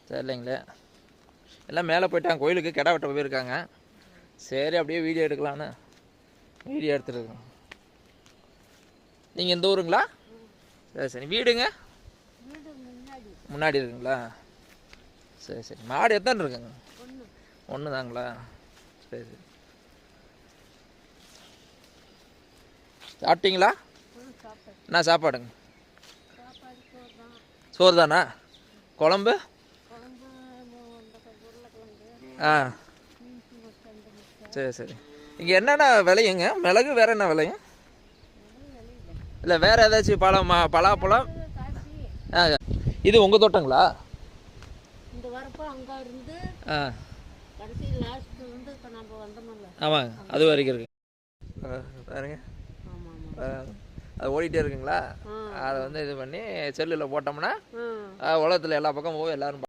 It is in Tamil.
தெரியலைங்களே. எல்லாம் மேலே போயிட்டாங்க, கோயிலுக்கு கிடா வெட்ட போயிருக்காங்க. சரி அப்படியே வீடியோ எடுக்கலான்னு வீடியோ எடுத்துருக்கோம். நீங்கள் இந்த ஊருங்களா? சரி சரி. வீடுங்க முன்னாடி இருக்குங்களா? சரி சரி. மாடு எத்தனை இருக்குங்க? ஒன்று தாங்களா? சரி சரி. சாப்பிட்டீங்களா? என்ன சாப்பாடுங்க? சோறு தானா? குழம்பு? ஆ சரி சரி. இங்கே என்னென்ன விலையுங்க? மிளகு வேறு என்ன விலையும்? இல்லை வேறு ஏதாச்சும் பலாப்பழம்? ஆ இது உங்கள் தோட்டங்களா? இந்த வரப்போ அங்கே இருந்து ஆ கடைசி லாஸ்ட் வந்து இப்போ நம்ம வந்தோம்ல. ஆமாங்க, அது வரைக்கும் இருக்கு. பாருங்க, அது ஓடிட்டே இருக்குங்களா? அதை வந்து இது பண்ணி செல்லில் போட்டோம்னா உலகத்தில் எல்லா பக்கம் போய் எல்லோரும்